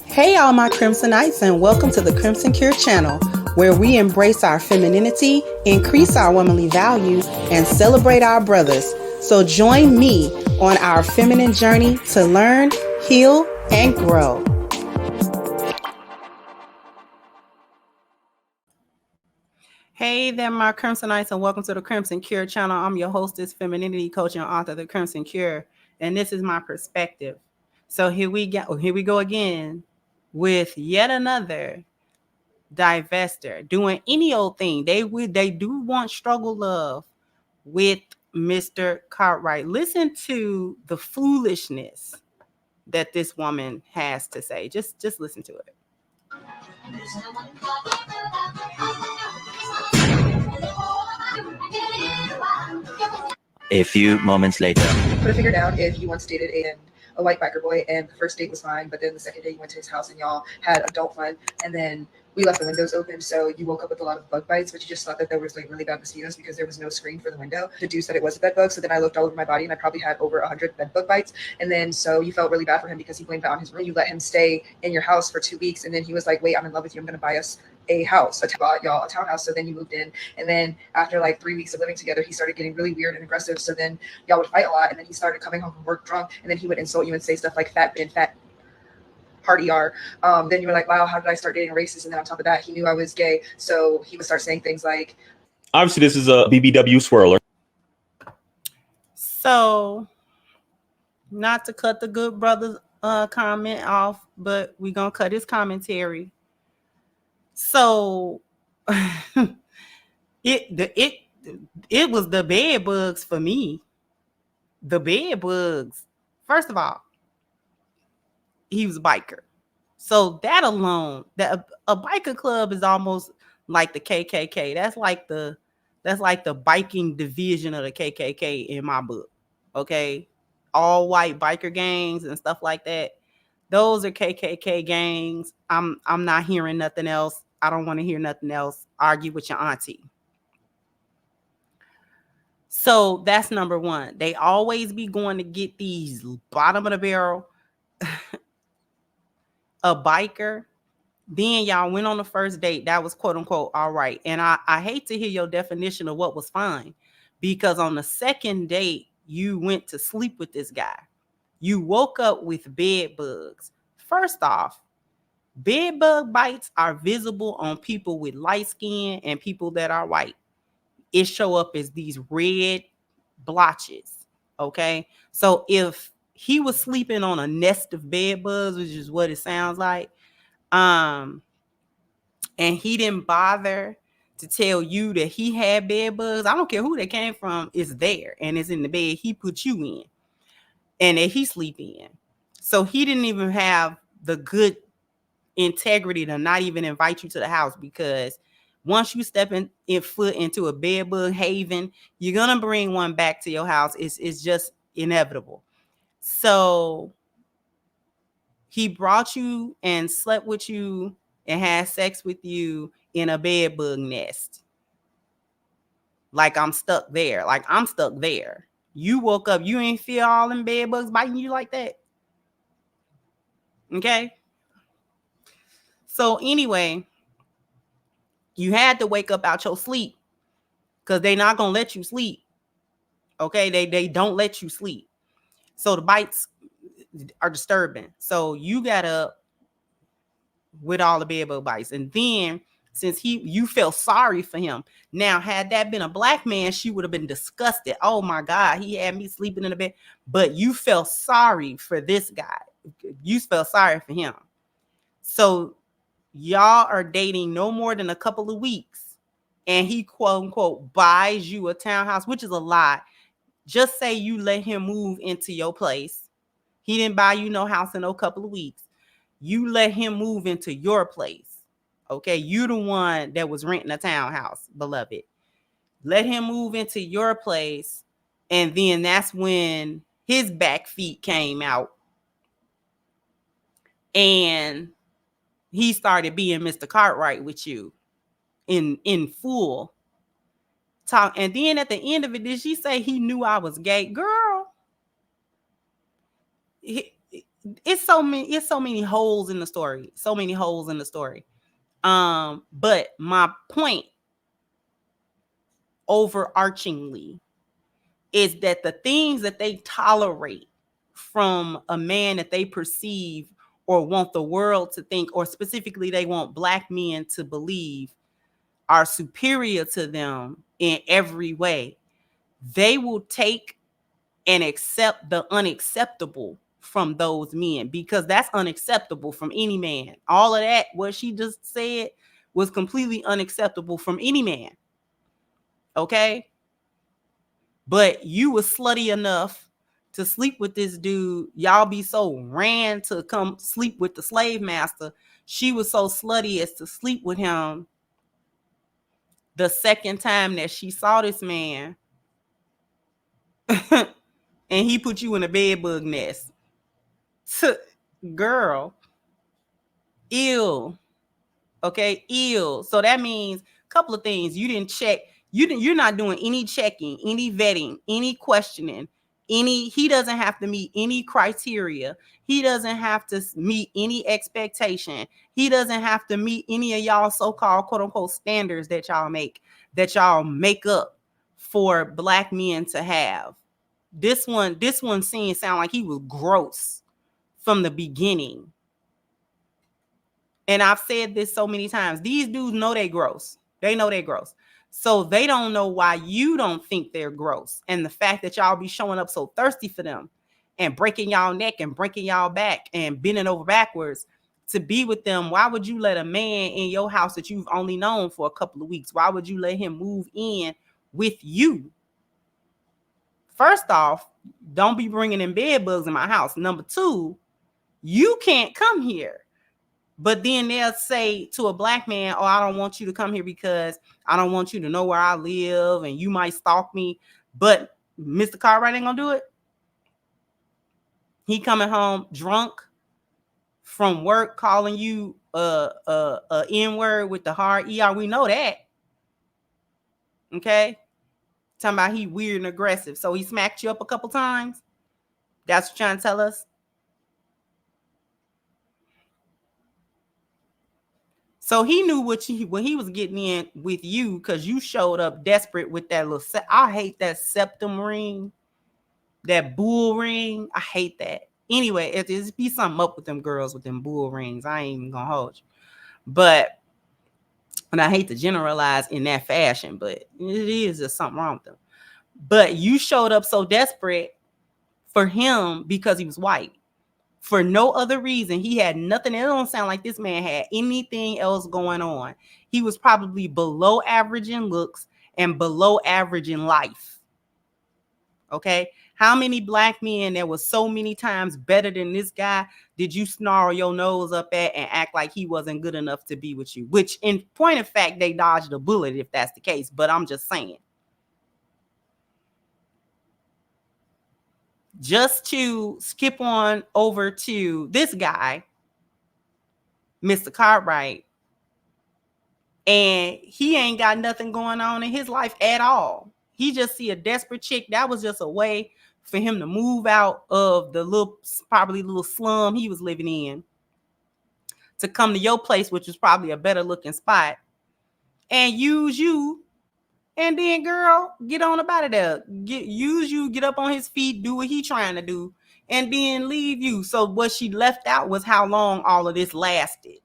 Hey, all my Crimsonites, and welcome to the Crimson Cure channel, where we embrace our femininity, increase our womanly values, and celebrate our brothers. So join me on our feminine journey to learn, heal, and grow. Hey there, my Crimsonites, and welcome to the Crimson Cure channel. I'm your hostess, femininity coach, and author of the Crimson Cure, and this is my perspective. So here we go again with yet another divester doing any old thing. They do want struggle love with Mr. Cartwright. Listen to the foolishness that this woman has to say. Just listen to it. A few moments later. Put a figure down if you once dated a white biker boy, and the first date was fine, but then the second day you went to his house and y'all had adult fun, and then we left the windows open, so you woke up with a lot of bug bites, but you just thought that there was like really bad mosquitoes because there was no screen for the window. Deduced that it was a bed bug, so then I looked all over my body and I probably had over 100 bed bug bites, and then so you felt really bad for him because he blamed that on his room. You let him stay in your house for 2 weeks, and then he was like, wait, I'm in love with you, I'm gonna buy us a house, bought y'all a townhouse. So then you moved in, and then after like 3 weeks of living together, he started getting really weird and aggressive. So then y'all would fight a lot, and then he started coming home from work drunk, and then he would insult you and say stuff like fat bitch, fat party are. Then you were like, wow, how did I start dating a racist? And then on top of that, he knew I was gay, so he would start saying things like, obviously this is a BBW swirler. So, not to cut the good brother's comment off, but we're gonna cut his commentary. So it was the bed bugs for me. The bed bugs. First of all, he was a biker. So that alone, that a biker club is almost like the KKK. That's like the biking division of the KKK in my book. Okay, all white biker gangs and stuff like that. Those are KKK gangs. I'm not hearing nothing else. I don't want to hear nothing else. Argue with your auntie. So that's number one. They always be going to get these bottom of the barrel. A biker. Then y'all went on the first date. That was quote unquote all right. And I hate to hear your definition of what was fine, because on the second date, you went to sleep with this guy. You woke up with bed bugs. First off, bed bug bites are visible on people with light skin and people that are white. It show up as these red blotches. Okay. So if he was sleeping on a nest of bed bugs, which is what it sounds like, and he didn't bother to tell you that he had bed bugs, I don't care who they came from, it's there and it's in the bed he put you in and that he sleep in. So he didn't even have the good integrity to not even invite you to the house, because once you step in foot into a bed bug haven, you're gonna bring one back to your house. It's just inevitable. So he brought you and slept with you and had sex with you in a bed bug nest. Like I'm stuck there. You woke up, you ain't feel all them bed bugs biting you like that. Okay. So anyway, you had to wake up out your sleep, because they're not gonna let you sleep. Okay, they don't let you sleep. So the bites are disturbing. So you got up with all the bed bug bites, and then since you felt sorry for him. Now, had that been a black man, she would have been disgusted. Oh my God, he had me sleeping in the bed. But you felt sorry for this guy. You felt sorry for him. So y'all are dating no more than a couple of weeks, and he quote unquote buys you a townhouse, which is a lie. Just say you let him move into your place. He didn't buy you no house in no couple of weeks. You let him move into your place. Okay, you the one that was renting a townhouse, beloved. Let him move into your place, and then that's when his back feet came out, and he started being Mr. Cartwright with you in full talk. And then at the end of it, did she say he knew I was gay? Girl, it's so many holes in the story. So many holes in the story. But my point overarchingly is that the things that they tolerate from a man that they perceive or want the world to think, or specifically they want black men to believe are superior to them in every way, they will take and accept the unacceptable from those men, because that's unacceptable from any man. All of that, what she just said, was completely unacceptable from any man. Okay? But you was slutty enough to sleep with this dude. Y'all be so ran to come sleep with the slave master. She was so slutty as to sleep with him the second time that she saw this man. And he put you in a bed bug nest. Girl, ill. Okay, ill. So that means a couple of things. You didn't check. You're not doing any checking, any vetting, any questioning. He doesn't have to meet any criteria. He doesn't have to meet any expectation. He doesn't have to meet any of y'all so-called quote unquote standards that y'all make up for black men to have. This one scene sound like he was gross from the beginning. And I've said this so many times. These dudes know they gross. They know they gross. So they don't know why you don't think they're gross. And the fact that y'all be showing up so thirsty for them and breaking y'all neck and breaking y'all back and bending over backwards to be with them. Why would you let a man in your house that you've only known for a couple of weeks? Why would you let him move in with you? First off, don't be bringing in bed bugs in my house. Number two, you can't come here. But then they'll say to a black man, oh, I don't want you to come here because I don't want you to know where I live and you might stalk me. But Mr. Cartwright ain't gonna do it. He coming home drunk from work, calling you a N-word with the hard ER. We know that. Okay? Talking about he weird and aggressive. So he smacked you up a couple times. That's what you're trying to tell us? So he knew what he was getting in with you, because you showed up desperate with that little I hate that septum ring, that bull ring. I hate that. Anyway, if there's be something up with them girls with them bull rings, I ain't even gonna hold you. But, and I hate to generalize in that fashion, but it is just something wrong with them. But you showed up so desperate for him because he was white. For no other reason. He had nothing. It don't sound like this man had anything else going on. He was probably below average in looks and below average in life. Okay? How many black men that was so many times better than this guy did you snarl your nose up at and act like he wasn't good enough to be with you? Which, in point of fact, they dodged a bullet if that's the case. But I'm just saying. Just to skip on over to this guy, Mr. Cartwright, and he ain't got nothing going on in his life at all. He just see a desperate chick. That was just a way for him to move out of the probably little slum he was living in to come to your place, which was probably a better looking spot, and use you. And then, girl, get on about it there. Get up on his feet, do what he trying to do, and then leave you. So what she left out was how long all of this lasted.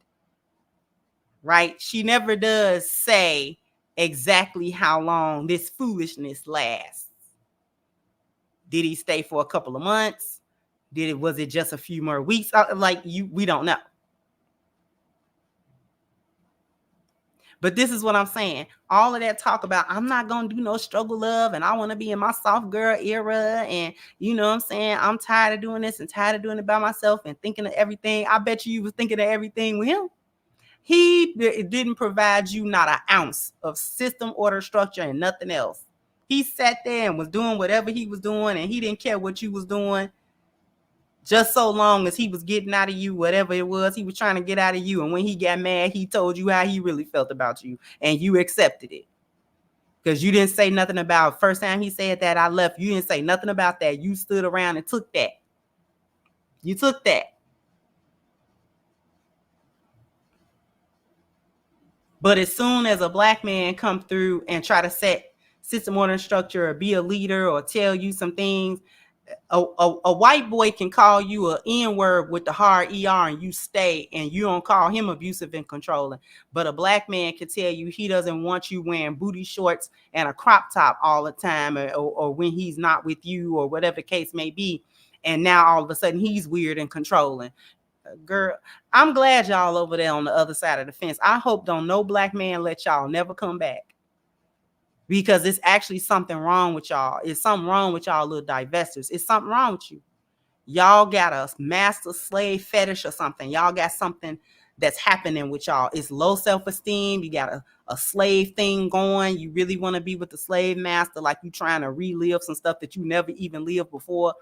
Right? She never does say exactly how long this foolishness lasts. Did he stay for a couple of months? Was it just a few more weeks? We don't know. But this is what I'm saying. All of that talk about, I'm not going to do no struggle love and I want to be in my soft girl era. And you know what I'm saying? I'm tired of doing this and tired of doing it by myself and thinking of everything. I bet you was thinking of everything with him. He didn't provide you not an ounce of system, order, structure, and nothing else. He sat there and was doing whatever he was doing, and he didn't care what you was doing, just so long as he was getting out of you whatever it was he was trying to get out of you. And when he got mad, he told you how he really felt about you, and you accepted it. Because you didn't say nothing about first time he said that I left. You didn't say nothing about that. You stood around and took that. You took that. But as soon as a black man come through and try to set system, order, and structure, or be a leader, or tell you some things, a white boy can call you an N-word with the hard ER and you stay, and you don't call him abusive and controlling. But a black man can tell you he doesn't want you wearing booty shorts and a crop top all the time, or when he's not with you, or whatever the case may be. And now all of a sudden he's weird and controlling. Girl, I'm glad y'all over there on the other side of the fence. I hope don't no black man let y'all never come back, because it's actually something wrong with y'all. It's something wrong with y'all little divestors. It's something wrong with you. Y'all got a master slave fetish or something. Y'all got something that's happening with y'all. It's low self-esteem. You got a slave thing going. You really want to be with the slave master, like you trying to relive some stuff that you never even lived before.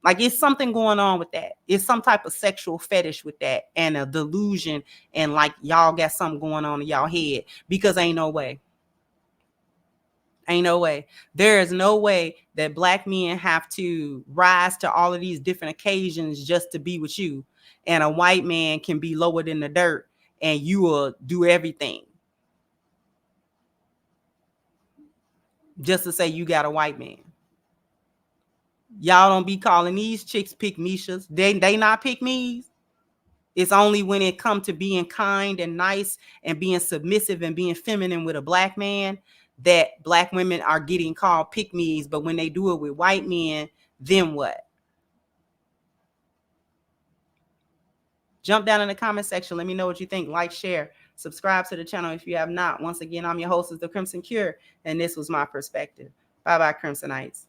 Like, it's something going on with that. It's some type of sexual fetish with that, and a delusion, and like y'all got something going on in y'all head, because ain't no way. Ain't no way. There is no way that black men have to rise to all of these different occasions just to be with you, and a white man can be lowered in the dirt and you will do everything just to say you got a white man. Y'all don't be calling these chicks pick-meshas. They not pick-me's. It's only when it comes to being kind and nice and being submissive and being feminine with a black man that black women are getting called pick-me's. But when they do it with white men, then what? Jump down in the comment section. Let me know what you think. Like, share, subscribe to the channel if you have not. Once again, I'm your host, The Crimson Cure, and this was my perspective. Bye-bye, Crimsonites.